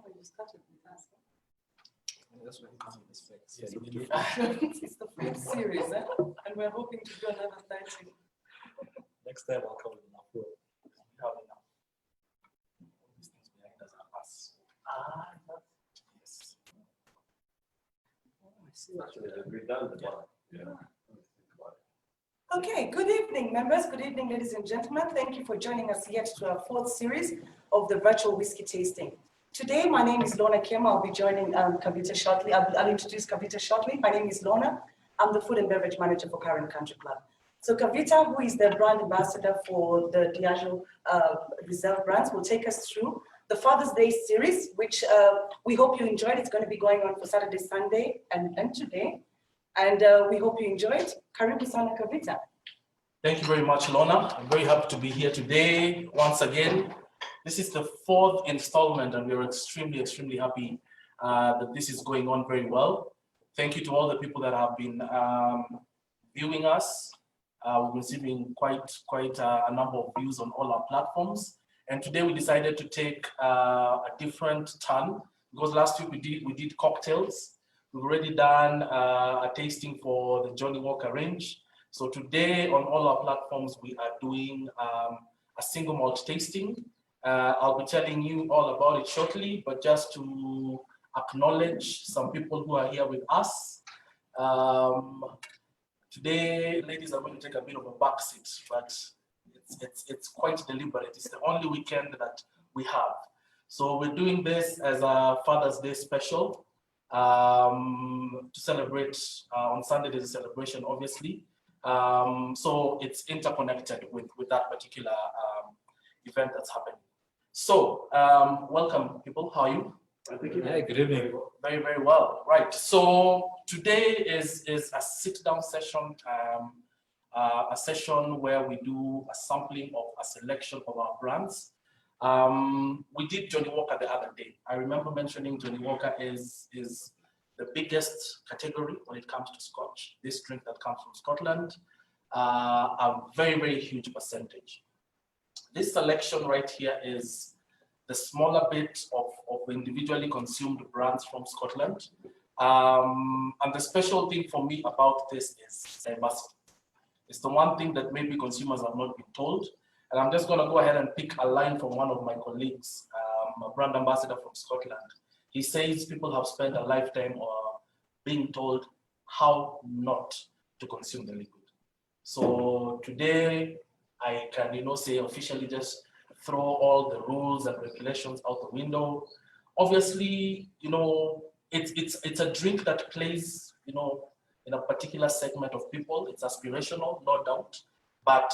you started with us. That's what he expects. It's the fourth series, and we're hoping to do another 30. Next time I'll come with enough room. We have enough. All these things behind us are us. Yes. I see. Actually, we've done the one. Yeah. Okay, good evening, members. Good evening, ladies and gentlemen. Thank you for joining us yet to our fourth series of the virtual whiskey tasting. Today, my name is Lorna Kim. I'll be joining Kavita shortly. I'll introduce Kavita shortly. My name is Lorna. I'm the food and beverage manager for Current Country Club. So Kavita, who is the brand ambassador for the Diageo Reserve brands, will take us through the Father's Day series, which we hope you enjoyed. It's going to be going on for Saturday, Sunday, and today. And we hope you enjoyed. Karibu sana Kavita. Thank you very much, Lorna. I'm very happy to be here today once again. This is the fourth installment, and we're extremely, extremely happy that this is going on very well. Thank you to all the people that have been viewing us. We're receiving quite a number of views on all our platforms. And today we decided to take a different turn, because last week we did cocktails. We've already done a tasting for the Johnny Walker range. So today on all our platforms, we are doing a single malt tasting. I'll be telling you all about it shortly, but just to acknowledge some people who are here with us. Today, ladies are going to take a bit of a backseat, but it's quite deliberate. It's the only weekend that we have. So we're doing this as a Father's Day special to celebrate. On Sunday, there's a celebration, obviously. So it's interconnected with that particular event that's happening. So welcome, people. How are you? Hey, good evening. Very, very well. Right. So today is a sit-down session, a session where we do a sampling of a selection of our brands. We did Johnny Walker the other day. I remember mentioning Johnny Walker is the biggest category when it comes to Scotch. This drink that comes from Scotland, a very, very huge percentage. This selection right here is the smaller bit of individually consumed brands from Scotland. And the special thing for me about this is diversity. It's the one thing that maybe consumers have not been told. And I'm just going to go ahead and pick a line from one of my colleagues, a brand ambassador from Scotland. He says people have spent a lifetime being told how not to consume the liquid. So today, I can, say officially just throw all the rules and regulations out the window. Obviously, it's a drink that plays, in a particular segment of people. It's aspirational, no doubt. But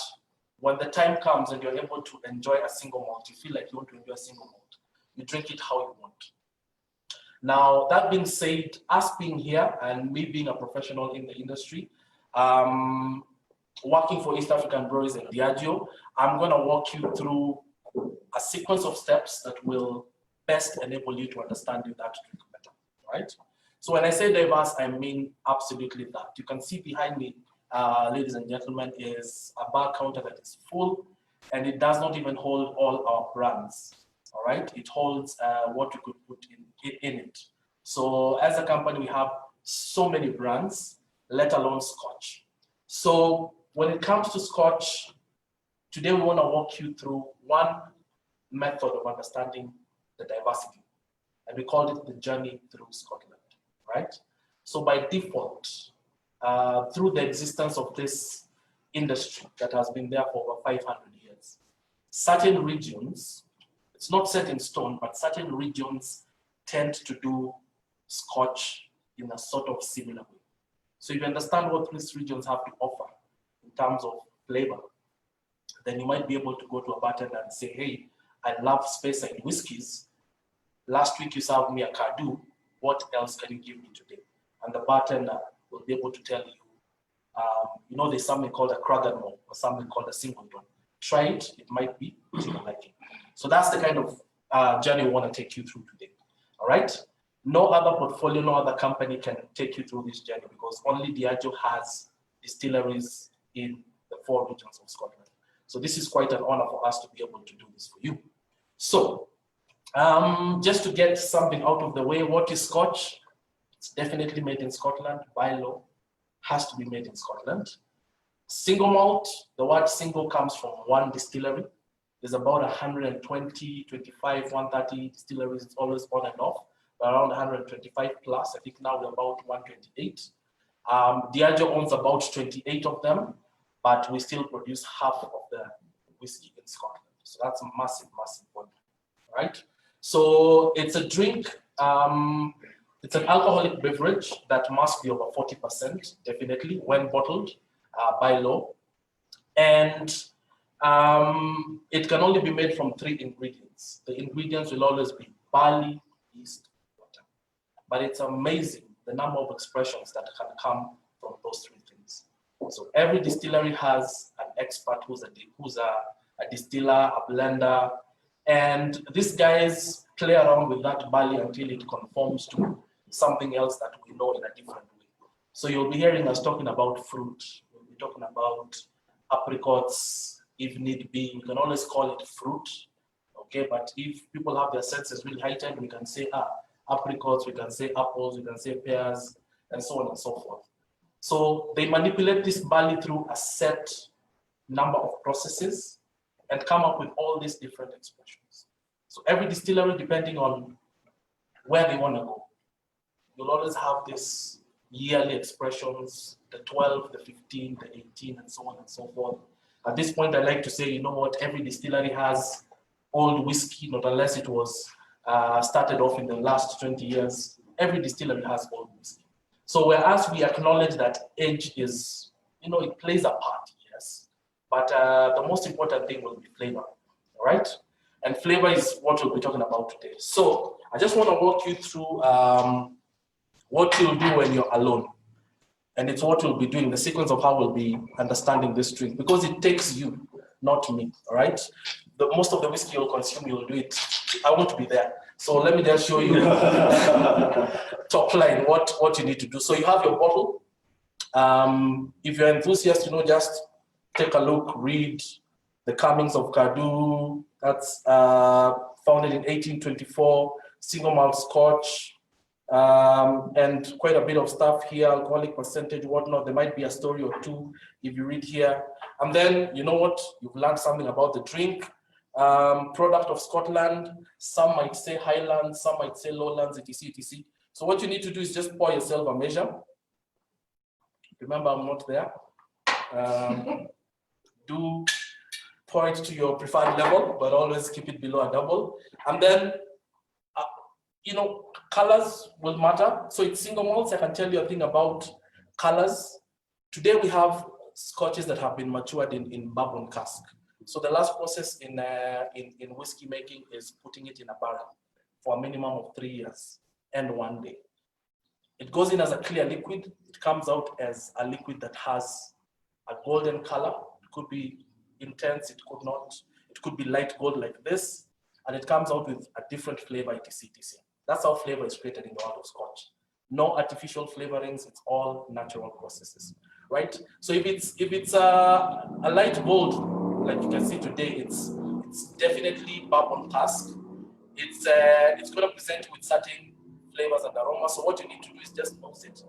when the time comes and you're able to enjoy a single malt, you feel like you want to enjoy a single malt, you drink it how you want. Now, that being said, us being here and me being a professional in the industry, working for East African Breweries and Diageo, I'm going to walk you through a sequence of steps that will best enable you to understand that drink better, right? So when I say diverse, I mean absolutely that. You can see behind me, ladies and gentlemen, is a bar counter that is full, and it does not even hold all our brands, all right? It holds what you could put in it. So as a company, we have so many brands, let alone Scotch. So when it comes to Scotch, today we want to walk you through one method of understanding the diversity, and we called it the journey through Scotland, right? So by default, through the existence of this industry that has been there for over 500 years, certain regions, it's not set in stone, but certain regions tend to do Scotch in a sort of similar way. So if you understand what these regions have to offer in terms of flavor, then you might be able to go to a bartender and say, hey, I love Speyside whiskies. Last week you served me a Cardu. What else can you give me today? And the bartender will be able to tell you, there's something called a Cragganmore or something called a Singleton. Try it, it might be to your liking. So that's the kind of journey we want to take you through today, all right? No other portfolio, no other company can take you through this journey because only Diageo has distilleries in the 4 regions of Scotland. So this is quite an honor for us to be able to do this for you. So Just to get something out of the way, what is Scotch? It's definitely made in Scotland by law, has to be made in Scotland. Single malt, the word single comes from one distillery. There's about 120, 25, 130 distilleries. It's always on and off, but around 125 plus. I think now we're about 128. Diageo owns about 28 of them, but we still produce half of the whiskey in Scotland. So that's a massive, massive one, right? So it's a drink, it's an alcoholic beverage that must be over 40%, definitely, when bottled by law. And it can only be made from 3 ingredients. The ingredients will always be barley, yeast, water. But it's amazing the number of expressions that can come from those 3 things. So every distillery has an expert who's a distiller, a blender, and these guys play around with that barley until it conforms to something else that we know in a different way. So you'll be hearing us talking about fruit. We'll be talking about apricots, if need be. We can always call it fruit, okay? But if people have their senses really heightened, we can say apricots, we can say apples, we can say pears, and so on and so forth. So they manipulate this barley through a set number of processes and come up with all these different expressions. So every distillery, depending on where they want to go, you'll always have this yearly expressions, the 12, the 15, the 18, and so on and so forth. At this point, I like to say, you know what, every distillery has old whiskey, not unless it was started off in the last 20 years. Every distillery has old whiskey. So whereas we acknowledge that age is, you know, it plays a part, yes, but the most important thing will be flavor, all right? And flavor is what we'll be talking about today. So I just want to walk you through what you'll do when you're alone. And it's what we'll be doing, the sequence of how we'll be understanding this drink, because it takes you, not me, all right? Most of the whiskey you'll consume, you'll do it. I won't be there. So let me just show you top line, what you need to do. So you have your bottle. If you're enthusiast, you know, just take a look, read the comings of Cadu. That's founded in 1824, single malt Scotch, and quite a bit of stuff here, alcoholic percentage, whatnot. There might be a story or two if you read here. And then, you know what, you've learned something about the drink. Product of Scotland, some might say Highlands, some might say Lowlands, etc, etc. So what you need to do is just pour yourself a measure. Remember, I'm not there. Do pour it to your preferred level, but always keep it below a double. And then, you know, colors will matter. So it's single malts. I can tell you a thing about colors. Today we have scotches that have been matured in bourbon cask. So the last process in whiskey making is putting it in a barrel for a minimum of 3 years and 1 day. It goes in as a clear liquid. It comes out as a liquid that has a golden color. It could be intense, it could not. It could be light gold like this, and it comes out with a different flavor, etc, etc. That's how flavor is created in the world of Scotch. No artificial flavorings, it's all natural processes, right? So if it's a light gold, like you can see today, it's definitely bourbon cask. It's going to present with certain flavors and aromas. So what you need to do is just nose it.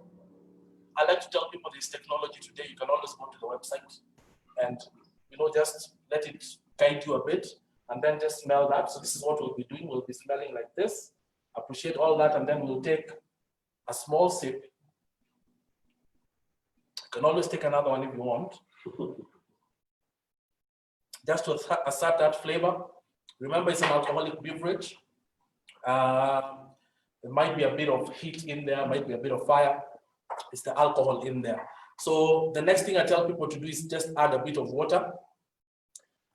I like to tell people there's technology today. You can always go to the website and, you know, just let it guide you a bit, and then just smell that. So this is what we'll be doing. We'll be smelling like this. Appreciate all that, and then we'll take a small sip. You can always take another one if you want. Just to assert that flavor. Remember, it's an alcoholic beverage. There might be a bit of heat in there, might be a bit of fire. It's the alcohol in there. So the next thing I tell people to do is just add a bit of water.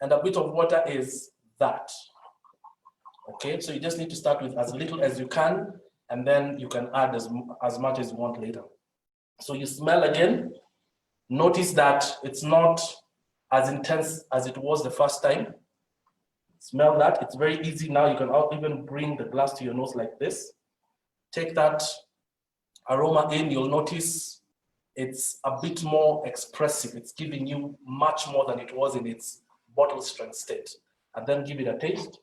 And a bit of water is that. Okay, so you just need to start with as little as you can, and then you can add as much as you want later. So you smell again. Notice that it's not as intense as it was the first time. Smell that. It's very easy now. You can even bring the glass to your nose like this. Take that aroma in. You'll notice it's a bit more expressive. It's giving you much more than it was in its bottle strength state. And then give it a taste.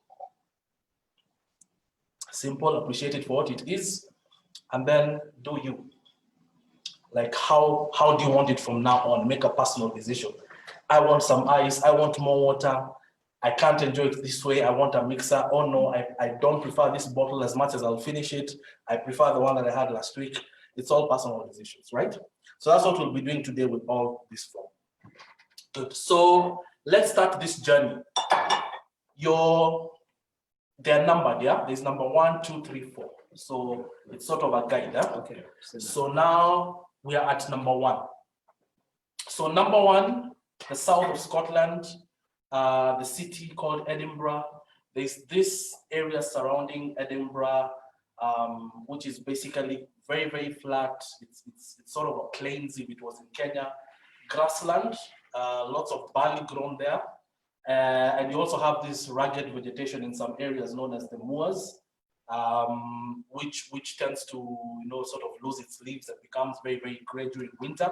Simple, appreciate it for what it is, and then do you. Like how do you want it from now on? Make a personal decision. I want some ice, I want more water, I can't enjoy it this way, I want a mixer. Oh no, I don't prefer this bottle as much as I'll finish it. I prefer the one that I had last week. It's all personal decisions, right? So that's what we'll be doing today with all this form. Good. So let's start this journey. They're numbered, yeah? There's number 1, 2, 3, 4. So it's sort of a guide, yeah? Okay. So now we are at number 1. So number 1, the south of Scotland, the city called Edinburgh. There's this area surrounding Edinburgh, which is basically very, very flat. It's sort of a plains if it was in Kenya. Grassland, lots of barley grown there. And you also have this rugged vegetation in some areas known as the moors, which tends to, sort of lose its leaves and becomes very, very gray during winter.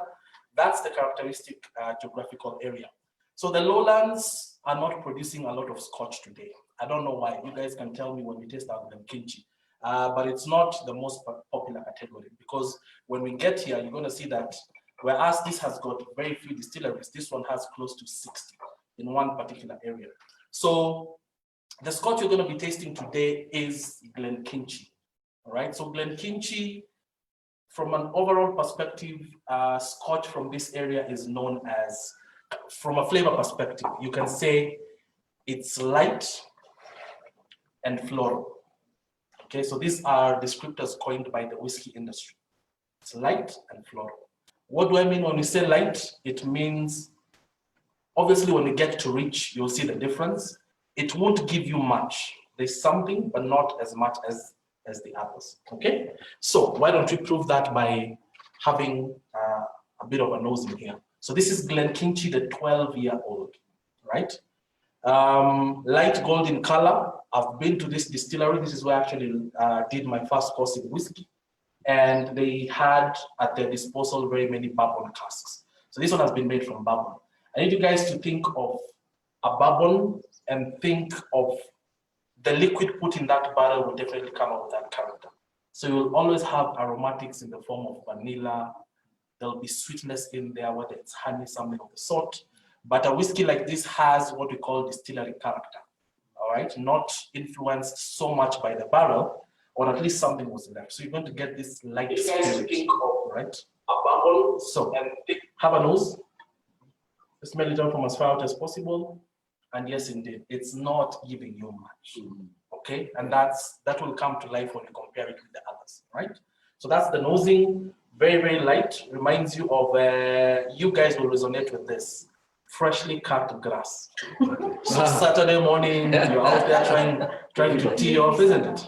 That's the characteristic geographical area. So the lowlands are not producing a lot of Scotch today. I don't know why. You guys can tell me when we taste out Glenkinchie. But it's not the most popular category, because when we get here, you're going to see that whereas this has got very few distilleries, this one has close to 60 in one particular area. So the Scotch you're going to be tasting today is Glenkinchie. All right, so Glenkinchie, from an overall perspective, Scotch from this area is known as, from a flavor perspective, you can say it's light and floral. Okay, so these are descriptors coined by the whiskey industry. It's light and floral. What do I mean when we say light? It means, obviously, when we get to rich, you'll see the difference. It won't give you much. There's something, but not as much as the others. Okay, so why don't we prove that by having a bit of a nose in here? So this is Glenkinchie, the 12-year-old, right? Light gold in color. I've been to this distillery. This is where I actually did my first course in whiskey. And they had at their disposal very many bourbon casks. So this one has been made from bourbon. I need you guys to think of a bourbon and think of the liquid put in that barrel will definitely come out with that character. So you'll always have aromatics in the form of vanilla. There'll be sweetness in there, whether it's honey, something of the sort. But a whiskey like this has what we call distillery character, all right? Not influenced so much by the barrel, or at least something was left. So you're going to get this light spirit, think of, right? A bubble. So have a nose. Smell it out from as far out as possible. And yes, indeed, it's not giving you much, okay? And that will come to life when you compare it with the others, right? So that's the nosing, very, very light. Reminds you of, you guys will resonate with this, freshly cut grass. So Saturday morning, you're out there trying to tee off, isn't it?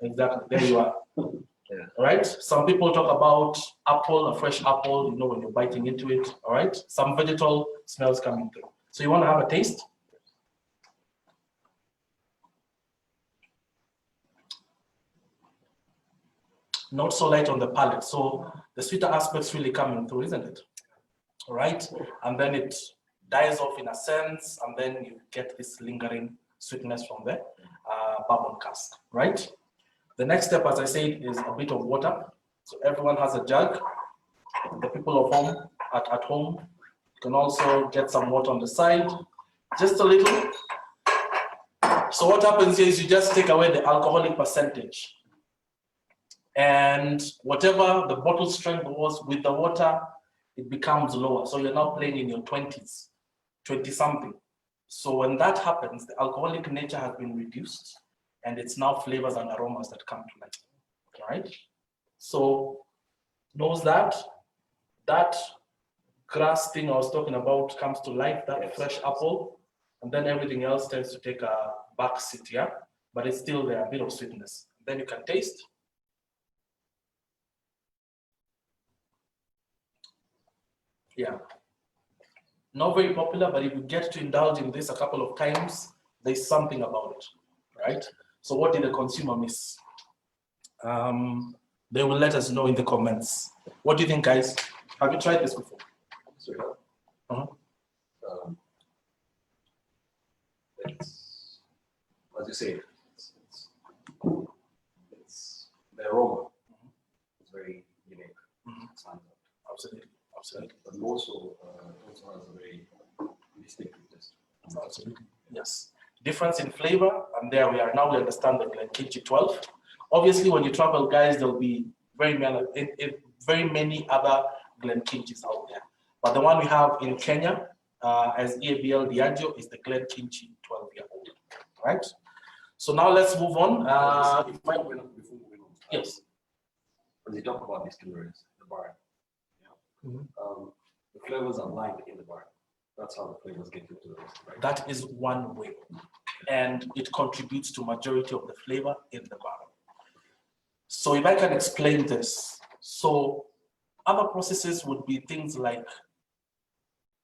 Exactly, there you are. Yeah. All right, some people talk about apple, a fresh apple, when you're biting into it, all right? Some vegetal smells coming through. So you want to have a taste? Not so light on the palate. So the sweeter aspects really coming through, isn't it? All right, and then it dies off in a sense, and then you get this lingering sweetness from the bourbon cask, right? The next step, as I said, is a bit of water. So everyone has a jug. The people of home at home can also get some water on the side, just a little. So what happens here is you just take away the alcoholic percentage. And whatever the bottle strength was with the water, it becomes lower. So you're now playing in your 20s, 20-something. So when that happens, the alcoholic nature has been reduced, and it's now flavors and aromas that come to life, right? So knows that grass thing I was talking about comes to life, that fresh apple, and then everything else tends to take a back seat, yeah? But it's still there, a bit of sweetness. Then you can taste. Yeah, not very popular, but if you get to indulge in this a couple of times, there's something about it, right? So what did the consumer miss? They will let us know in the comments. What do you think, guys? Have you tried this before? It's, as you say, aroma is very unique. Mhm. It stands out. Absolutely, absolutely, But also has a very distinctive taste. absolutely. Yes. Difference in flavor, and there we are. Now we understand the Glenkinchie 12. Obviously, when you travel, guys, there'll be very many other Glenkinchies out there. But the one we have in Kenya as EABL Diageo is the Glenkinchie 12-year-old. Right? So now let's move on. Before moving on, Yes. when you talk about distilleries, the bar, Mhm. the flavors are lined in the bar. That's how the flavors get into the rest, right? That is one way, and it contributes to majority of the flavor in the barrel. So if I can explain this, so other processes would be things like,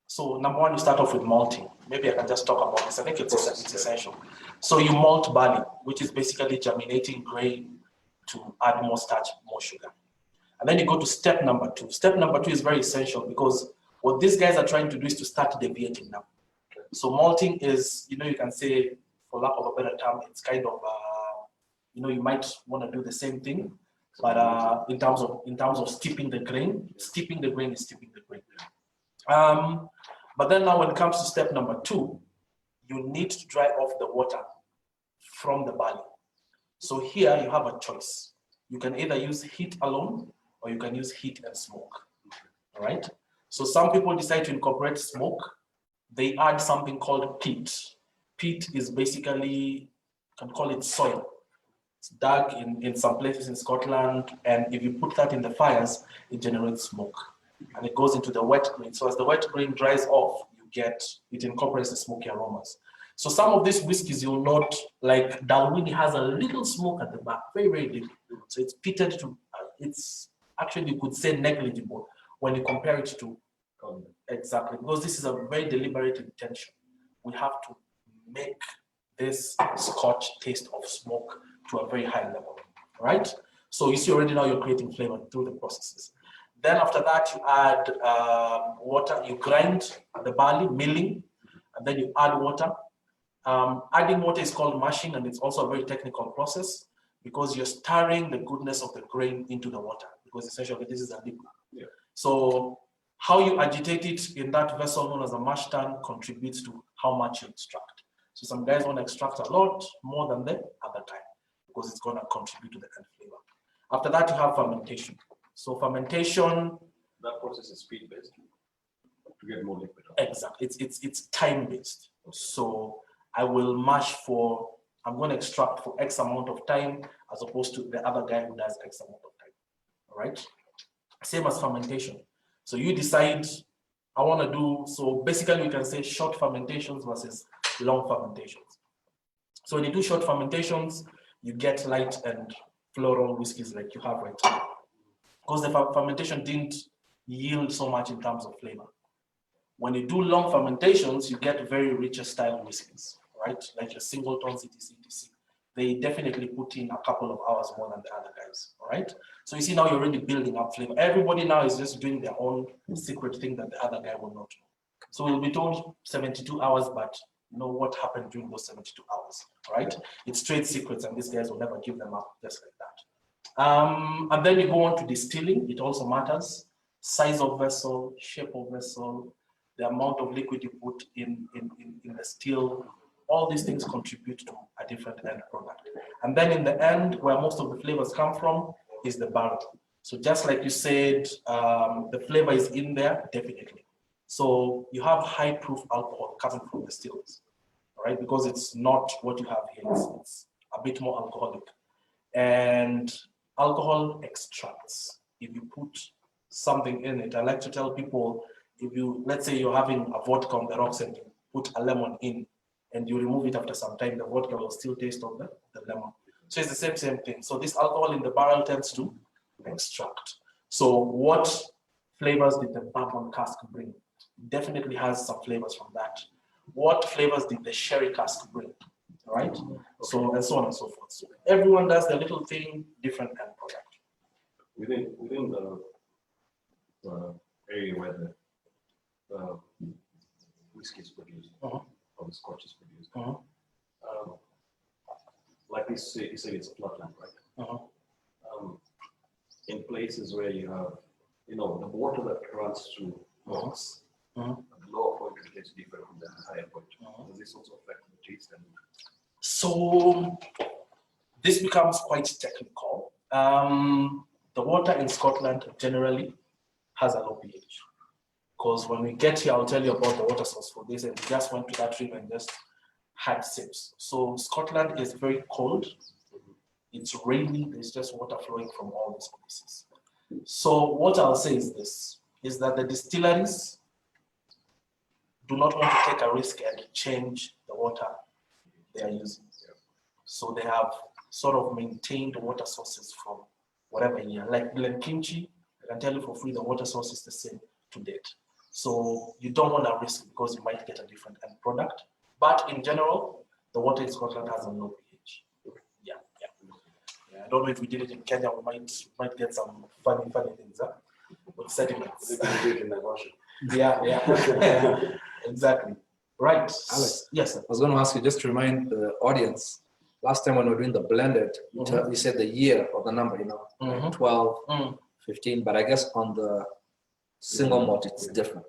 so number one, you start off with malting. Maybe I can just talk about this. I think it's essential. So you malt barley, which is basically germinating grain to add more starch, more sugar. And then you go to step number two. Step number two is very essential because what these guys are trying to do is to start deviating now. So malting is, you can say, for lack of a better term, it's kind of, you might want to do the same thing, but in terms of steeping the grain is steeping the grain. But then now when it comes to step number two, you need to dry off the water from the barley. So here you have a choice. You can either use heat alone or you can use heat and smoke. All right. So some people decide to incorporate smoke. They add something called peat. Peat is basically, you can call it soil. It's dug in some places in Scotland, and if you put that in the fires, it generates smoke. And it goes into the wet grain. So as the wet grain dries off, it incorporates the smoky aromas. So some of these whiskeys you'll note, like Dalwhinnie has a little smoke at the back, very, very little. So it's peated to, it's actually, you could say, negligible when you compare it to, exactly, because this is a very deliberate intention. We have to make this Scotch taste of smoke to a very high level, right? So you see already now you're creating flavor through the processes. Then after that, you add water, you grind the barley, milling, and then you add water. Adding water is called mashing, and it's also a very technical process because you're stirring the goodness of the grain into the water, because essentially this is a liquid. Yeah. So how you agitate it in that vessel known as a mash tun contributes to how much you extract. So some guys want to extract a lot more than the other time because it's going to contribute to the end flavor. After that, you have fermentation. So fermentation, that process is speed based to get more liquid. Exactly, it's time based. So I will mash I'm going to extract for X amount of time as opposed to the other guy who does X amount of time. All right. Same as fermentation. So you decide, I want to do, so basically you can say short fermentations versus long fermentations. So when you do short fermentations, you get light and floral whiskeys like you have right now. Because the fermentation didn't yield so much in terms of flavor. When you do long fermentations, you get very richer style whiskeys, right? Like your singletons, etc. They definitely put in a couple of hours more than the other guys, all right? So you see now you're already building up flavor. Everybody now is just doing their own secret thing that the other guy will not know. So we'll be told 72 hours, but you know what happened during those 72 hours, right? It's trade secrets, and these guys will never give them up just like that. And then you go on to distilling. It also matters. Size of vessel, shape of vessel, the amount of liquid you put in the still, all these things contribute to a different end product. And then in the end, where most of the flavors come from is the barrel. So just like you said, the flavor is in there, definitely. So you have high proof alcohol coming from the stills, right? Because it's not what you have here, it's a bit more alcoholic. And alcohol extracts. If you put something in it, I like to tell people, let's say you're having a vodka on the rocks and you put a lemon in and you remove it after some time, the vodka will still taste of the lemon. So it's the same thing. So this alcohol in the barrel tends to extract. So what flavors did the bourbon cask bring? Definitely has some flavors from that. What flavors did the sherry cask bring? All right? So, and so on and so forth. So everyone does their little thing, different end product. Within the area where the whiskey is produced, or the Scotch is produced, like you say it's a flatland, right? in places where you have, the water that runs through rocks, the lower point is getting different from the higher point. Does this also affect the taste? So this becomes quite technical. The water in Scotland generally has a low pH. Because when we get here, I'll tell you about the water source for this, and we just went to that river and just had sips. So Scotland is very cold. It's rainy. There's just water flowing from all these places. So what I'll say is this, is that the distilleries do not want to take a risk and change the water they are using. So they have sort of maintained the water sources from whatever year. Like Glenkimchi, I can tell you for free, the water source is the same to date. So you don't want to risk because you might get a different end product. But in general, the water in Scotland has a low pH. Yeah. I don't know if we did it in Kenya, we might get some funny things with sediments. Yeah. Exactly. Right. Alex. Yes. I was going to ask you just to remind the audience. Last time when we were doing the blended, you said the year of the number, 12, 15, but I guess on the single malt, it's different.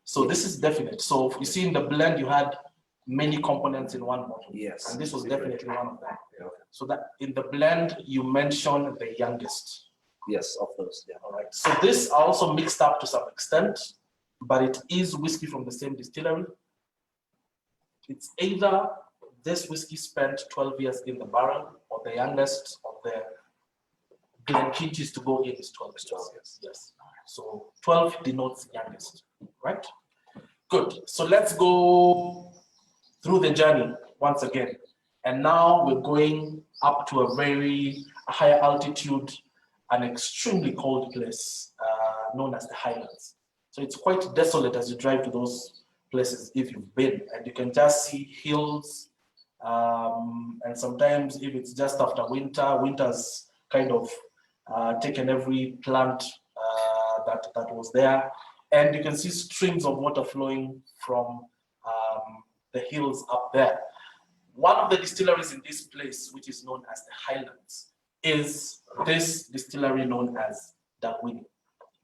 So this is definite. So you see in the blend, you had many components in one bottle. Yes. And this was definitely one of them. Yeah. So that in the blend, you mentioned the youngest. Yes, of those. Yeah. All right. So this are also mixed up to some extent, but it is whiskey from the same distillery. It's either this whiskey spent 12 years in the barrel, or the youngest of the Glenkinchis to go in is 12 years. Yes. So 12 denotes youngest, right? Good. So let's go through the journey once again. And now we're going up to a very higher altitude, an extremely cold place known as the Highlands. So it's quite desolate as you drive to those places if you've been, and you can just see hills. And sometimes if it's just after winter's kind of taken every plant that was there, and you can see streams of water flowing from the hills up there. One of the distilleries in this place, which is known as the Highlands, is this distillery known as Dalwhinnie.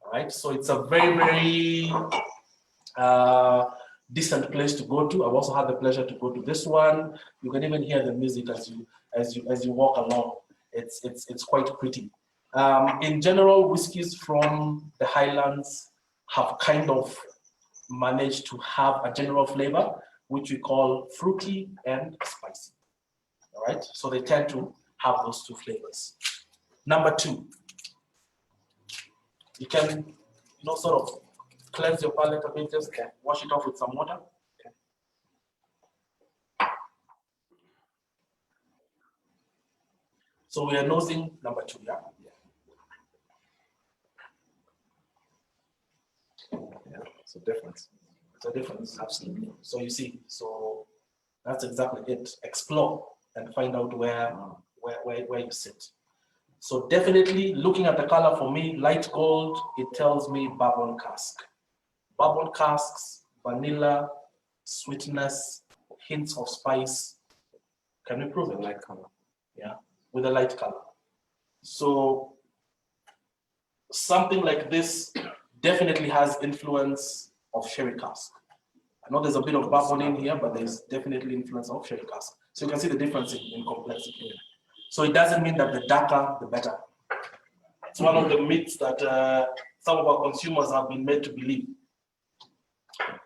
All right, so it's a very, very decent place to go to. I've also had the pleasure to go to this one. You can even hear the music as you walk along. It's quite pretty. In general, whiskies from the Highlands have kind of managed to have a general flavor, which we call fruity and spicy. All right, so they tend to have those two flavors. Number two, you can, sort of cleanse your palate a bit, just wash it off with some water. So we are nosing number two, yeah? Yeah, it's a difference. It's a difference. Absolutely. So you see, so that's exactly it. Explore and find out where you sit. So definitely looking at the color, for me, light gold, it tells me bourbon cask. Bourbon casks, vanilla, sweetness, hints of spice. Can we prove it? Light color. Yeah, with a light color. So something like this definitely has influence of sherry cask. I know there's a bit of bourbon in here, but there's definitely influence of sherry cask. So you can see the difference in complexity. So it doesn't mean that the darker, the better. It's one of the myths that some of our consumers have been made to believe.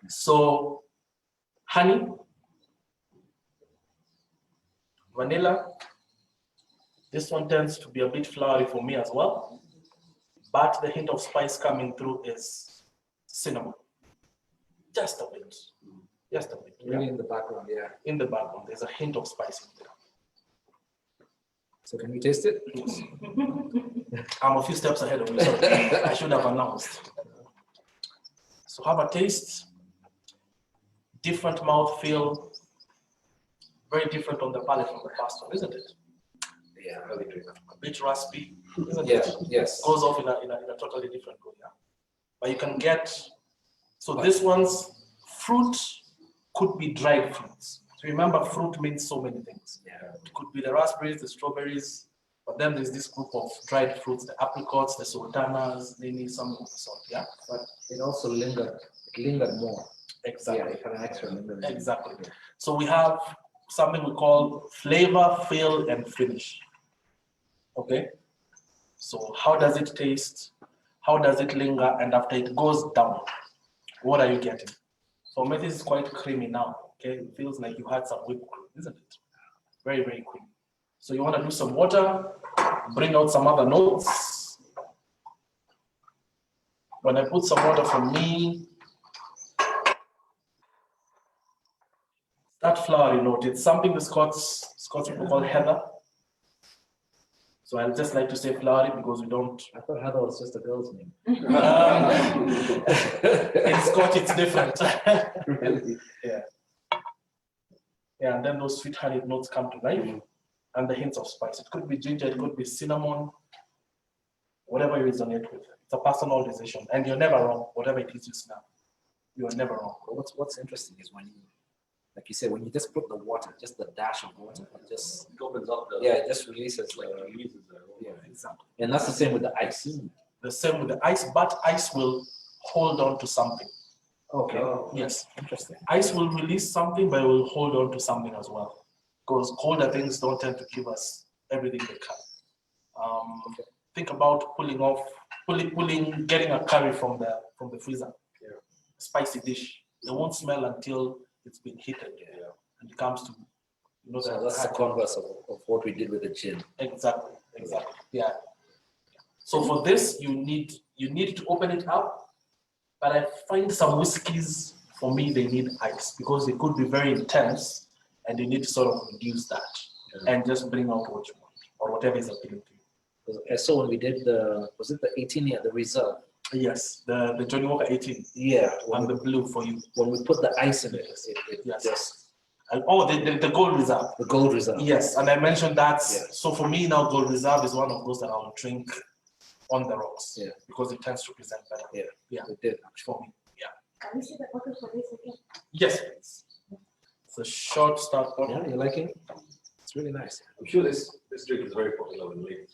So honey, vanilla, this one tends to be a bit flowery for me as well, but the hint of spice coming through is cinnamon. Just a bit. Really in the background, yeah. In the background, there's a hint of spice in there. So can we taste it? Yes. I'm a few steps ahead of you, so I should have announced. So have a taste. Different mouthfeel. Very different on the palate from the first one, isn't it? Yeah. A bit raspy, isn't Yes, it? yes. Goes off in a totally different way. Yeah? But you can get, so this one's fruit could be dried fruits. So remember, fruit means so many things. Yeah. It could be the raspberries, the strawberries, But then there's this group of dried fruits, the apricots, the sultanas, maybe some of the salt, yeah? But it also lingered. It lingered more. Exactly. Yeah, it had an extra linger. Exactly. So we have something we call flavor, fill, and finish. Okay? So how does it taste? How does it linger? And after it goes down, what are you getting? So me, this is quite creamy now. Okay, it feels like you had some whipped cream, isn't it? Very, very creamy. So you want to do some water, bring out some other notes. When I put some water from me, that flowery note, it's something the Scots people call heather. So I'd just like to say flowery because we don't. I thought Heather was just a girl's name. In Scotch, it's different. Really? Yeah. Yeah, and then those sweet honeyed notes come to life, and the hints of spice. It could be ginger, it could be cinnamon, whatever you resonate with. It's a personal decision, and you're never wrong. Whatever it is you smell, you are never wrong. What's interesting is when you, like you said, when you just put the water, just the dash of water, it just It opens up the. yeah, it just releases Like the releases the. Yeah, exactly. and that's the same with the ice. The same with the ice, but ice will hold on to something. Okay. Yes, Interesting. ice will release something, but it will hold on to something as well. Because colder things don't tend to give us everything they can. Think about getting a curry from the freezer. Yeah. Spicy dish. It won't smell until it's been heated. Yeah. And it comes to, So that's the converse of what we did with the gin. Exactly. Yeah. So for this, you need to open it up. But I find some whiskeys, for me, they need ice because they could be very intense, and you need to sort of reduce that and just bring out what you want or whatever is appealing to you. I saw when we did was it the 18 year, the reserve? Yes, the Johnny Walker 18. Yeah. And the blue for you. When we put the ice in it, it Yes. just And the gold reserve. the gold reserve. Yes, and I mentioned that. Yeah. So for me now, gold reserve is one of those that I'll drink on the rocks. Yeah. Because it tends to present better. Yeah, it did. For me. Yeah. Can we see the bottle for this again? Yes, please. It's a short start bottle. Yeah, you like it? It's really nice. I'm sure this drink is very popular with ladies.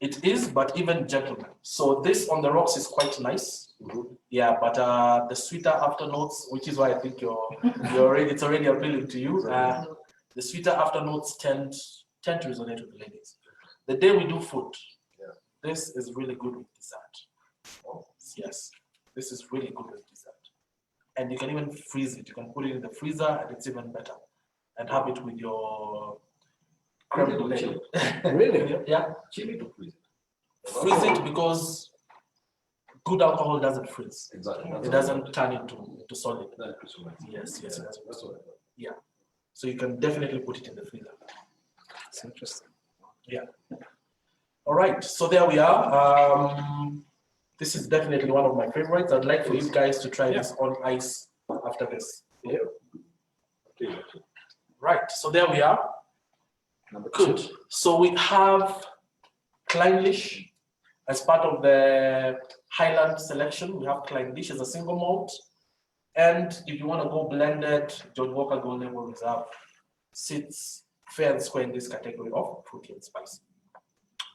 It is, but even gentlemen. So this on the rocks is quite nice. Yeah, but the sweeter after notes, which is why I think it's already appealing to you. The sweeter after notes tend to resonate with the ladies. The day we do food, this is really good with dessert. Yes, this is really good with dessert. And you can even freeze it. You can put it in the freezer, and it's even better. And have it with your creme brulee. Really? Yeah. Chili to freeze it. Freeze it because good alcohol doesn't freeze. Exactly. It doesn't turn into solid. That's crystalline. Yes, it doesn't. That's what I thought. Yeah. So you can definitely put it in the freezer. It's interesting. Yeah. All right. So there we are. This is definitely one of my favorites. I'd like for you guys to try this on ice after this. Yeah. Okay. Right. So there we are. Number Good. two. So we have Kleinlich as part of the Highland selection. We have Kleinlich as a single malt. And if you want to go blended, John Walker Gold Label Reserve sits fair and square in this category of fruity and spicy.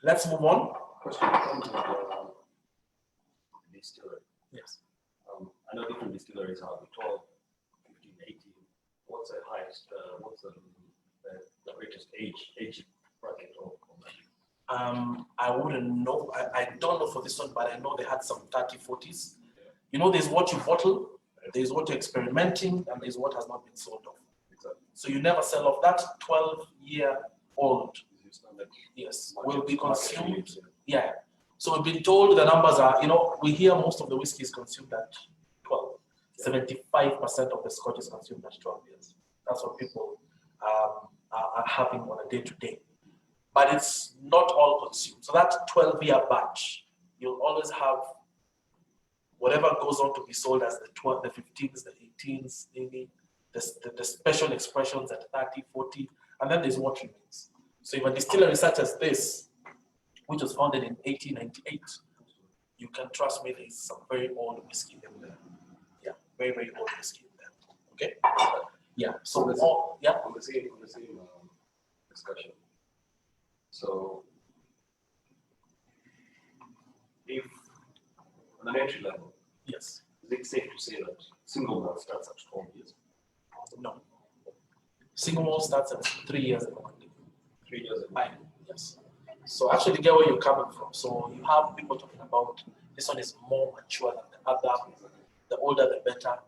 Let's move on. Question about the distillery. Yes. I know different distilleries have 12, 15, 18. What's the highest? What's the greatest age bracket of that? I wouldn't know. I don't know for this one, but I know they had some 30, 40s. You know, there's what you bottle, there's what you're experimenting, and there's what has not been sold off. Exactly. So you never sell off that 12-year-old. Is it standard? Yes, will be consumed. Market, Yeah. So we've been told the numbers are, we hear most of the whiskey is consumed at 12. 75% of the Scotch is consumed at 12 years. That's what people are having on a day-to-day. But it's not all consumed. So that 12-year batch, you'll always have whatever goes on to be sold as the 12, the 15s, the 18s, maybe the special expressions at 30, 40, and then there's what remains. So if a distillery such as this, which was founded in 1898, you can trust me, there's some very old whiskey in there. Yeah, very, very old whiskey in there. Okay? Yeah. So On the all, yeah. On the same discussion. So if on an entry level, Yes. is it safe to say that single malt starts at 12 years? No. Single malt starts at 3 years and 1 day. 3 years and Fine. Yes. So actually get where you're coming from. So you have people talking about this one is more mature than the other. The older the better.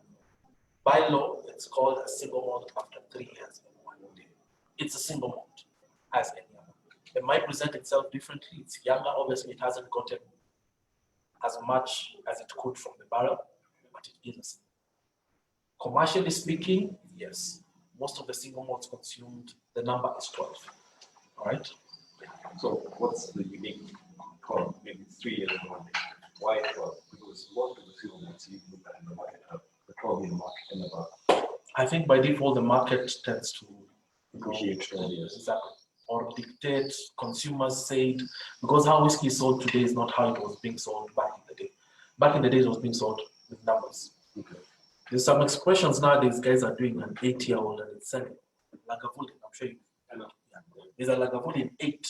By law, it's called a single malt after 3 years and 1 day. It's a single malt as any other. It might present itself differently. It's younger, obviously it hasn't gotten as much as it could from the barrel, but it is. Commercially speaking, yes, most of the single malts consumed, the number is 12. All right. so what's the unique call? Maybe it's 3 years and 1 day. Why 12? Because most of the single malts you look at in the market have the 12 in the market and above. I think by default the market tends to Appreciate 12 years. exactly or dictate. Consumers said because how whiskey is sold today is not how it was being sold back in the day. Back in the days, it was being sold with numbers. Okay. There's some expressions nowadays. Guys are doing an 8-year-old and it's selling Lagavulin. I'm sure you know. Yeah. There's a Lagavulin 8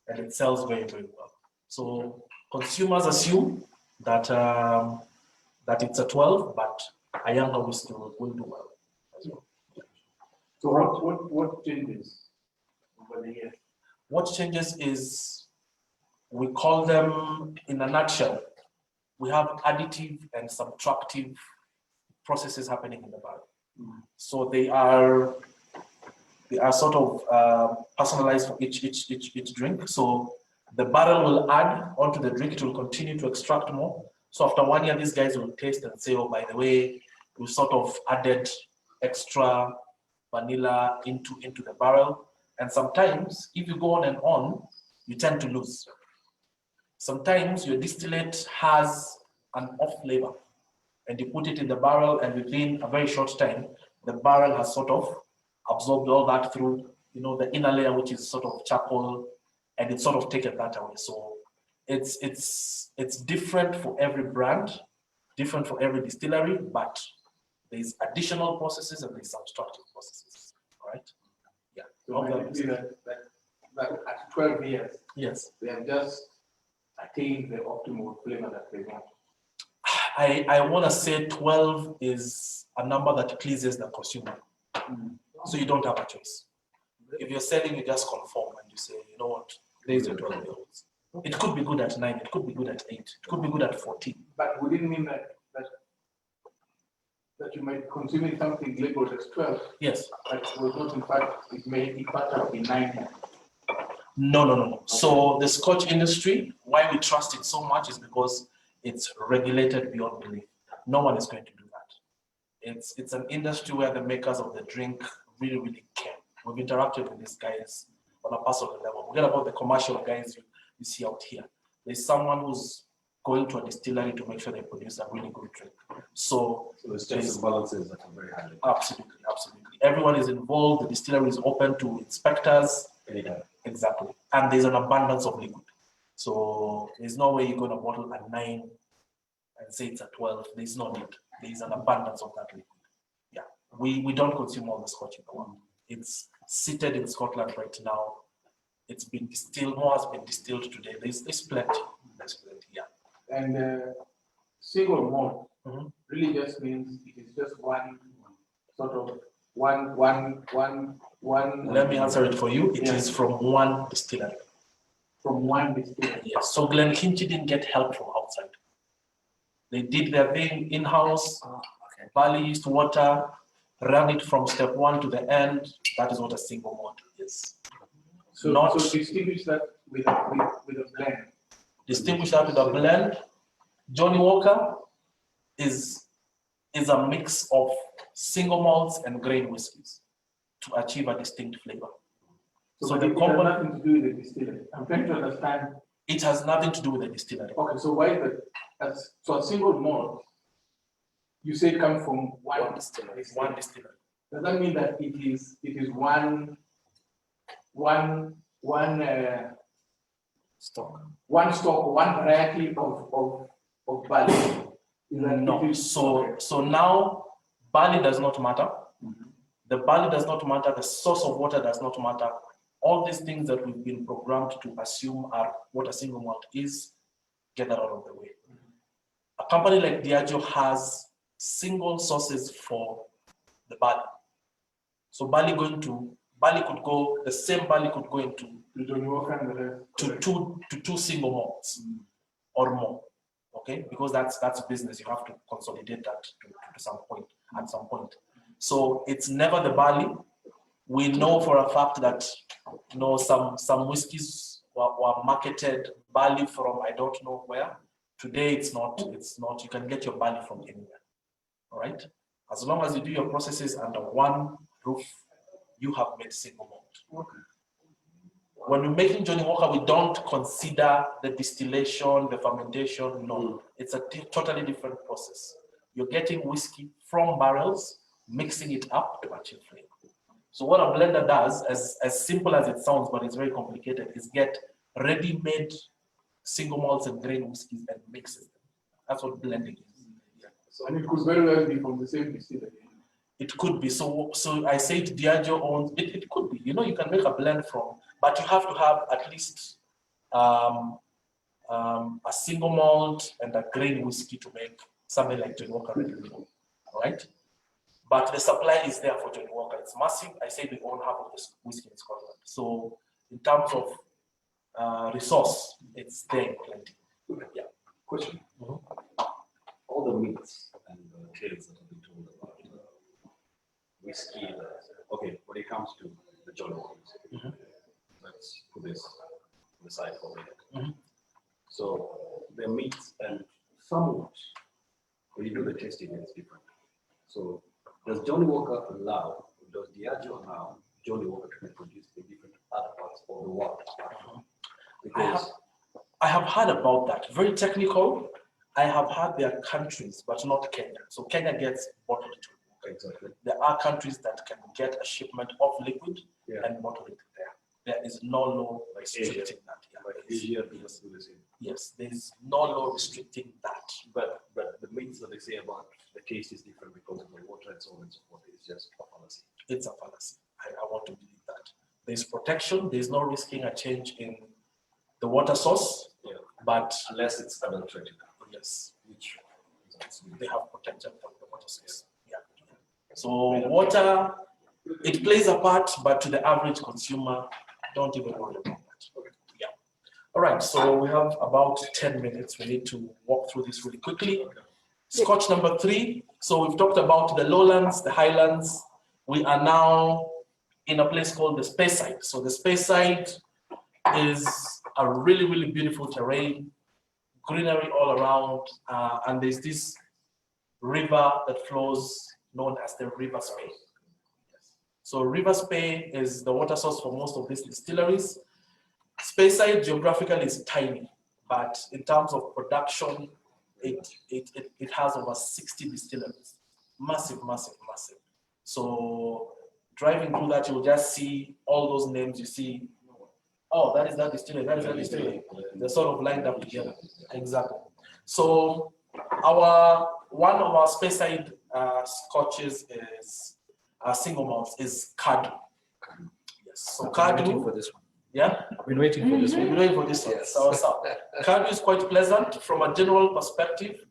and it sells very very well. So consumers assume that that it's a 12, but a younger whiskey will do well as well. So what changes over the years? What changes is we call them in a nutshell. We have additive and subtractive processes happening in the barrel. So they are sort of personalized for each drink. So the barrel will add onto the drink, it will continue to extract more. So after 1 year, these guys will taste and say, oh, by the way, we sort of added extra vanilla into the barrel. And sometimes if you go on and on, you tend to lose. Sometimes your distillate has an off flavor and you put it in the barrel and within a very short time, the barrel has sort of absorbed all that through, the inner layer, which is sort of charcoal, and it's sort of taken that away. So it's different for every brand, different for every distillery, but there's additional processes and there's subtractive processes, all right? Yeah. So might it be that at 12 years, Yes. they have just attained the optimal flavor that they want. I want to say 12 is a number that pleases the consumer. So you don't have a choice. If you're selling, you just conform and you say, you know what, there's your 12-year-olds. It could be good at 9, it could be good at 8, it could be good at 14. But would it mean that you might be consuming something labeled as 12, Yes. but was not in fact, it may in fact have been 9? No. So the Scotch industry, why we trust it so much is because it's regulated beyond belief. No one is going to do that. It's an industry where the makers of the drink really, really care. We've interacted with these guys on a personal level. Forget about the commercial guys you see out here. There's someone who's going to a distillery to make sure they produce a really good drink. So there's checks and balances that are very high. Absolutely. Everyone is involved. The distillery is open to inspectors. Anytime. Exactly. And there's an abundance of liquid. So there's no way you're going to bottle at 9 and say it's at 12. There's no need. There's an abundance of that liquid. Yeah. We don't consume all the Scotch in the world. It's seated in Scotland right now. It's been distilled, more has been distilled today. There's plenty. There's plenty, yeah. And single malt Mhm. really just means it is just one sort of one. Let me answer it for you. It is Yeah. from one distillery. From one distillery. Yes. So Glenkinchie didn't get help from outside. They did their thing in-house, barley yeast, water, ran it from step 1 to the end. That is what a single malt is. So distinguish that with a blend. Distinguish that with a blend. Johnny Walker is a mix of single malts and grain whiskies to achieve a distinct flavor. So the it has component, nothing to do with the distillery. I'm trying to understand. it has nothing to do with the distillery. Okay, so why is that? So a single malt, you say come from one distillery. One distillery. Does that mean that it is one Stock. one stock, one variety of barley? Is that No. it is- So now barley does not matter. Mhm. The barley does not matter. The source of water does not matter. All these things that we've been programmed to assume are what a single malt is get that out of the way. A company like Diageo has single sources for the barley. So the same barley could go into The Johnny Walker and the rest. to two single malts or more. Okay, because that's business. You have to consolidate that to some point at some point. So it's never the barley. We know for a fact that some whiskeys were marketed barley from I don't know where. Today it's not. You can get your barley from anywhere. All right. As long as you do your processes under one roof, you have made single malt. Okay. When we're making Johnny Walker, we don't consider the distillation, the fermentation. No, it's a totally different process. You're getting whiskey from barrels, mixing it up to achieve flavor. So what a blender does, as simple as it sounds, but it's very complicated, is get ready-made single malts and grain whiskeys and mixes them. That's what blending is. Yeah. So, and it could very well be from the same distillery. It could be. So I said Diageo owns, it could be. You can make a blend from, but you have to have at least a single malt and a grain whiskey to make something like Johnny Walker Ready Label, right? But the supply is there for Johnny Walker. It's massive. I say we own half of this whiskey in Scotland. So in terms of resource, it's there in plenty. Yeah. Question. All the myths and tales that have been told about whiskey, okay, when it comes to the Johnny Walker, let's put this on the side for a minute. So the myths and somewhat, when you do the tasting, it's different. So does Johnny Walker allow, does Diageo allow Johnny Walker to be produced in different other parts of the world? Because I have heard about that. Very technical. I have heard there are countries, but not Kenya. So Kenya gets bottled too. exactly. There are countries that can get a shipment of liquid and bottle it there. There is no law restricting that. Like Asia, yes, do the same. Yes, there is no law restricting that. But the myths that they say about the taste is different because of the water and so on and so forth is just a fallacy. It's a fallacy. I want to believe that. There's protection. There's no risking a change in the water source. Yeah. But unless it's adulterated. Yes, Which they have protection from the water source. Yeah. So water, it plays a part, but to the average consumer, don't even worry about that. Yeah. All right. So we have about 10 minutes. We need to walk through this really quickly. Scotch number 3. So we've talked about the lowlands, the highlands. We are now in a place called the Speyside. So the Speyside is a really, really beautiful terrain, greenery all around, and there's this river that flows known as the River Spey. So River Spey is the water source for most of these distilleries. Speyside geographically is tiny, but in terms of production, it has over 60 distilleries. Massive, massive, massive. So driving through that, you'll just see all those names you see. Oh, that is that distillery, that is that distillery. They're sort of lined up together. Exactly. So one of our Speyside scotches is single malts is Cardu. Yes. So I've been waiting Cardu, for this one. yeah. I've been waiting for this We're one. waiting for this one. Yes. So Cardu is quite pleasant from a general perspective.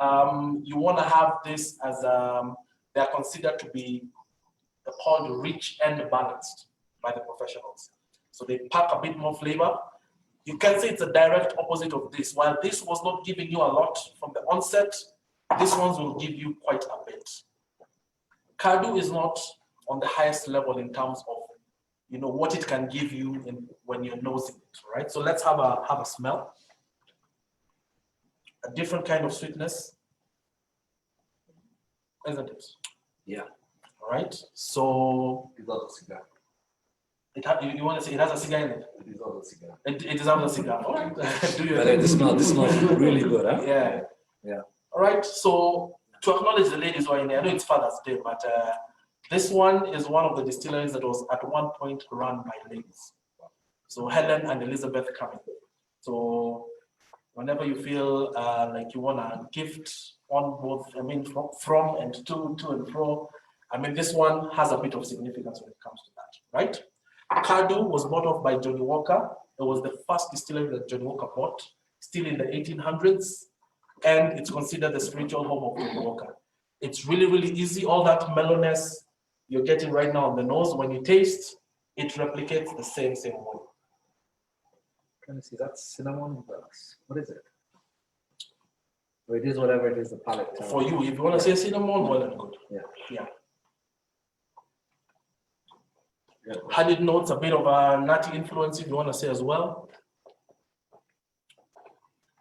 You want to have this as they are considered to be called rich and balanced by the professionals. So they pack a bit more flavor. You can say it's a direct opposite of this. While this was not giving you a lot from the onset, this ones will give you quite a bit. Cardu is not on the highest level in terms of what it can give you when you're nosing it, right? So let's have a smell. A different kind of sweetness, isn't it? Yeah. All right. So It's not a cigar. you want to say it has a cigar in it? It is not a cigar. It is not a cigar. All right. Do you But this smells really good, huh? Yeah. Yeah. All right. So to acknowledge the ladies who are in here, I know it's Father's Day, but this one is one of the distilleries that was at one point run by ladies. So Helen and Elizabeth Cumming. So whenever you feel like you want to gift on both, from and to and fro, this one has a bit of significance when it comes to that, right? Cardu was bought off by Johnny Walker. It was the first distillery that Johnny Walker bought. still in the 1800s, and it's considered the spiritual home of Johnny Walker. It's really, really easy. All that mellowness you're getting right now on the nose, when you taste, it replicates the same way. Can you see that's cinnamon? What is it? Or it is whatever it is, the palate. For you, if you want to say cinnamon, well and good. Yeah. Honeyed notes, a bit of a nutty influence, if you want to say as well.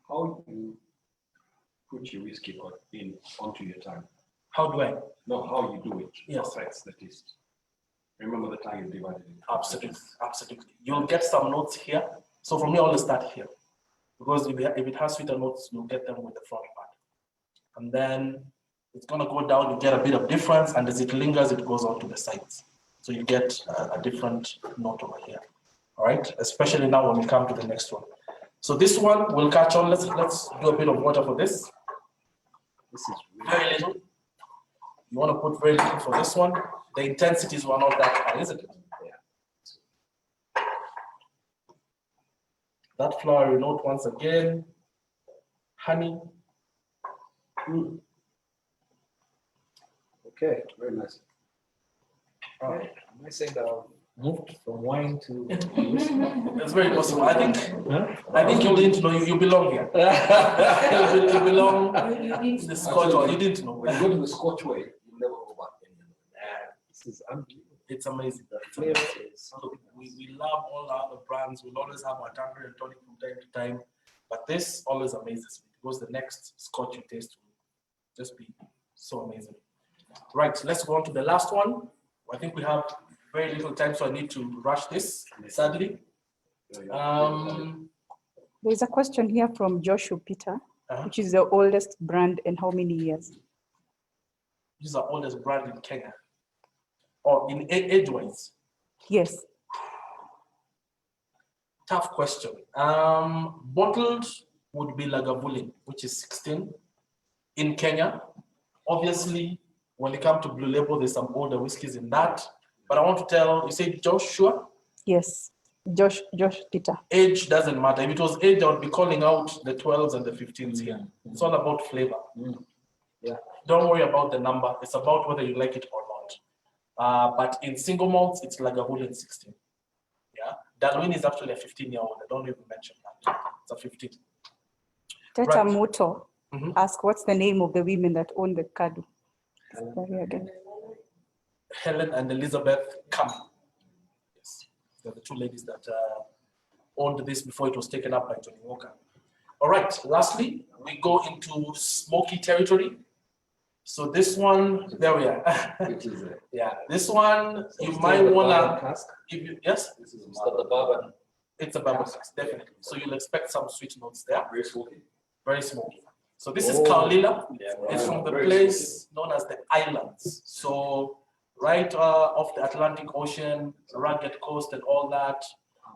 How you put your whiskey onto your tongue? How do I? No, how you do it. Yes. Affects the taste. Remember the tongue is divided. Absolutely, absolutely. You'll get some notes here. So for me, I always start here, because if it has sweeter notes, you'll get them with the front part, and then it's gonna go down. You get a bit of difference, and as it lingers, it goes on to the sides. So you get a different note over here. All right, especially now when we come to the next one. So this one will catch on. Let's do a bit of water for this. This is Very little. You want to put very little for this one. The intensities were not that high, isn't it? Yeah. That flowery note once again. Honey. okay. Very nice. Am I saying that I've moved from wine to whiskey? It's very possible. I think Huh? you didn't know you belong here. You belong in the Scotch, or you didn't know. When you go to the Scotch way, you never go back anymore. This is unbelievable. It's amazing. The It's flavor amazing. is So we love all our other brands. We'll always have our tanker and tonic from time to time, but this always amazes me because the next Scotch you taste will just be so amazing. Right, let's go on to the last one. I think we have very little time, so I need to rush this, sadly. There's a question here from Joshua Peter, Uh-huh. which is the oldest brand and how many years? This is our oldest brand in Kenya. Or in age-wise? Yes. Tough question. Bottled would be Lagavulin, which is 16 in Kenya. Obviously, when it comes to Blue Label, there's some older whiskeys in that. But I want to tell, you say Joshua? Yes. Josh Peter. Age doesn't matter. If it was age, I would be calling out the 12s and the 15s here. It's all about flavor. Yeah. Don't worry about the number. It's about whether you like it or not. But in single malts, it's Lagavulin 16. Yeah. Darwin is actually a 15-year-old. I don't even mention that. It's a 15. Teta Right. Muto Mhm. ask what's the name of the women that own the Kadu? Sorry again. Helen and Elizabeth Campbell. Yes, they're the two ladies that owned this before it was taken up by Johnny Walker. All right, lastly, we go into smoky territory. So this one, there we are. Which is it? Yeah, this one, you Still might the wanna bourbon cask? give you, yes, This is Is that the bourbon? it's a bourbon cask, definitely. So you'll expect some sweet notes there, very smoky. very smoky. So this is Oh. Kaolila. Yeah, It's from the very place known as the islands. So right off the Atlantic Ocean, rugged coast and all that.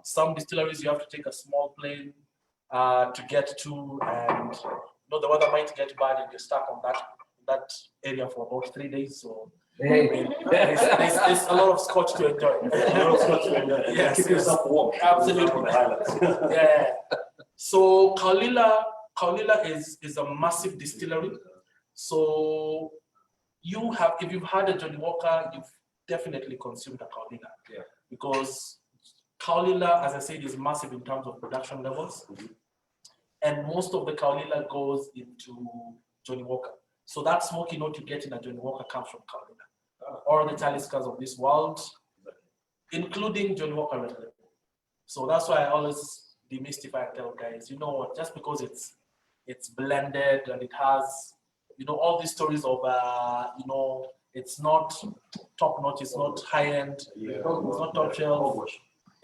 Some distilleries you have to take a small plane to get to, and the weather might get bad and you're stuck on that area for about 3 days. So Hey. there's a lot of Scotch to enjoy. Yes, Keep yourself warm. Absolutely. On the islands. Yeah. So Kaolila is a massive distillery. So if you've had a Johnny Walker, you've definitely consumed a Kaolila. Yeah. Because Kaolila, as I said, is massive in terms of production levels. And most of the Kaolila goes into Johnny Walker. So that smoky note you get in a Johnny Walker comes from Kaolila. Or the Taliscas of this world, including Johnny Walker Red Label. So that's why I always demystify and tell guys, you know what, just because it's blended and it has, all these stories of, it's not top notch, it's not high end, it's not top shelf.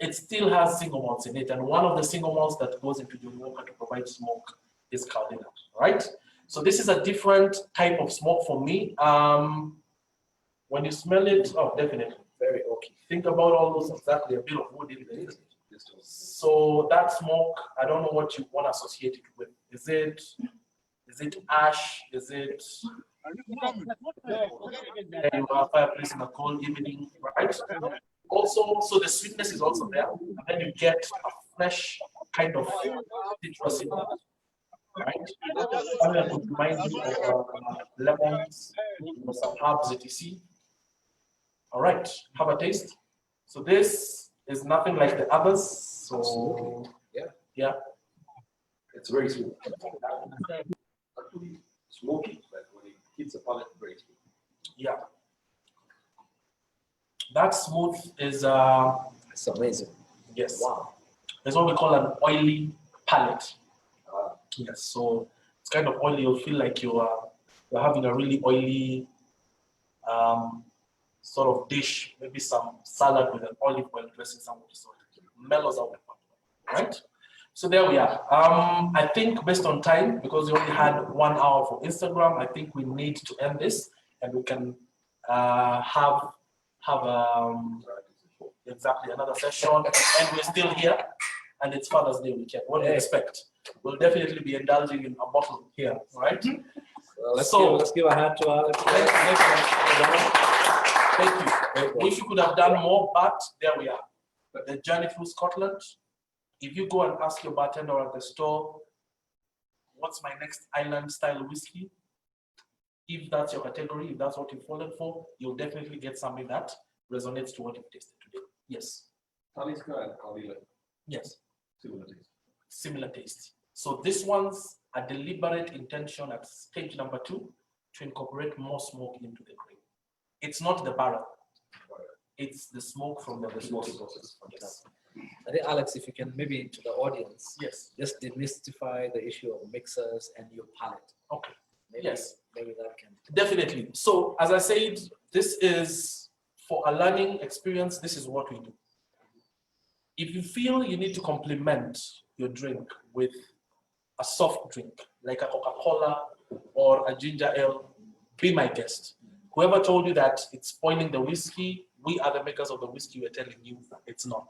It still has single malts in it, and one of the single malts that goes into Johnny Walker to provide smoke is Kaolila, right? So this is a different type of smoke for me. When you smell it, oh, definitely, very oaky. Think about all those, exactly, a bit of wood in there. So that smoke, I don't know what you want to associate it with. Is it ash? Is it fireplace in a cold evening, right? Also, so the sweetness is also there, and then you get a fresh kind of citrusy note, right? Something that would remind you of lemons, some herbs that you see. All right, have a taste. So this is nothing like the others. So Absolutely. yeah. It's very smooth. Actually, smoky, but when it hits the palate, very smooth. Yeah. That smooth is It's amazing. yes. Wow. It's what we call an oily palate. Ah. Yes. So it's kind of oily. You'll feel like you're having a really oily sort of dish, maybe some salad with an olive oil dressing, some of the sort. Mellows out, right? So there we are. I think based on time, because we only had 1 hour for Instagram, I think we need to end this, and we can have exactly another session, and we're still here, and it's Father's Day weekend. What do you expect? We'll definitely be indulging in a bottle here, right? Well, So- let's give a hand to Alex. Thank you. Wish you could have done more, but there we are. The journey through Scotland. If you go and ask your bartender at the store, what's my next island style whiskey? If that's your category, if that's what you've fallen for, you'll definitely get something that resonates to what you've tasted today. Yes. Talisker and Kavila, Yes. similar taste. Similar taste. So this one's a deliberate intention at stage number 2 to incorporate more smoke into the grain. It's not the barrel. It's the smoke from the smoking smoke. process. Yes. I think, Alex, if you can maybe to the audience, Yes. just demystify the issue of mixers and your palate. Okay. Maybe, Yes. Maybe that can. Definitely. So as I said, this is for a learning experience. This is what we do. If you feel you need to complement your drink with a soft drink, like a Coca-Cola or a ginger ale, be my guest. Whoever told you that it's spoiling the whiskey, we are the makers of the whiskey, we're telling you it's not.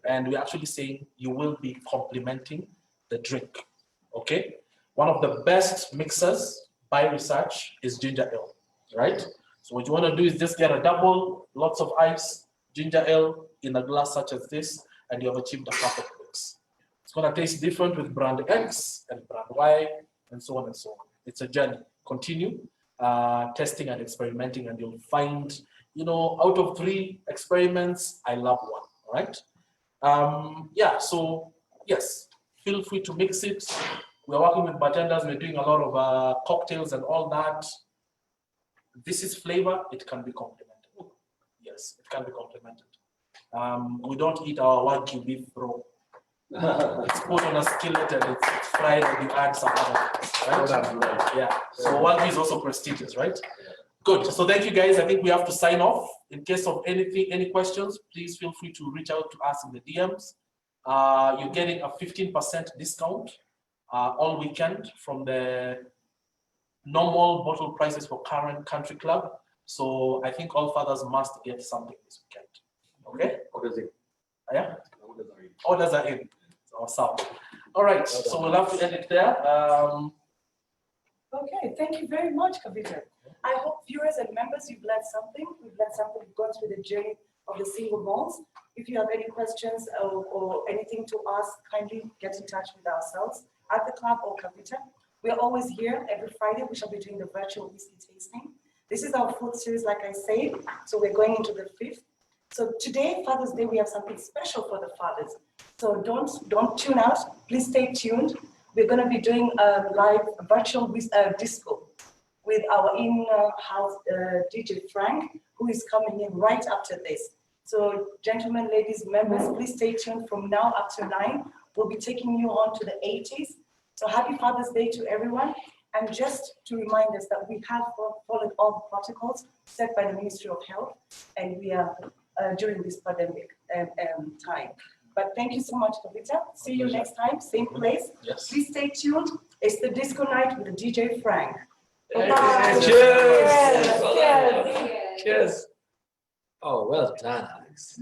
And we're actually saying you will be complementing the drink, okay? One of the best mixers by research is ginger ale, right? So what you wanna do is just get a double, lots of ice, ginger ale in a glass such as this, and you have achieved a perfect mix. It's gonna taste different with brand X and brand Y, and so on and so on. It's a journey. Continue testing and experimenting, and you'll find, you know, out of 3 experiments, I love one, all right? Yeah, so yes, feel free to mix it. We're working with bartenders, we're doing a lot of cocktails and all that. This is flavor, it can be complemented. Yes, it can be complemented. We don't eat our Wagyu beef raw. It's put on a skillet and it's fried and you add some other things, right? Yeah, so Wagyu is also prestigious, right? Good, so thank you guys. I think we have to sign off. In case of anything, any questions, please feel free to reach out to us in the DMs. You're getting a 15% discount all weekend from the normal bottle prices for current country club. So I think all fathers must get something this weekend. Okay? Orders in. Yeah? Orders are in. Orders are in. Awesome. All right, so we'll have to end it there. Okay, thank you very much, Kavita. I hope viewers and members, you've learned something. We've learned something. We've gone through the journey of the single malts. If you have any questions or anything to ask, kindly get in touch with ourselves at the club or Kavita. We are always here every Friday. We shall be doing the virtual whiskey tasting. This is our 4th series, like I said. So we're going into the 5th. So today, Father's Day, we have something special for the fathers. So don't tune out. Please stay tuned. We're going to be doing a live virtual disco with our in-house DJ Frank, who is coming in right after this. So gentlemen, ladies, members, please stay tuned from now up to 9. We'll be taking you on to the 80s. So happy Father's Day to everyone. And just to remind us that we have followed all the protocols set by the Ministry of Health, and we are during this pandemic time. But thank you so much, Kavita. See you next time, same place. Yes. Please stay tuned. It's the disco night with the DJ Frank. Cheers. Cheers. Cheers. Cheers. Oh, well done, Alex.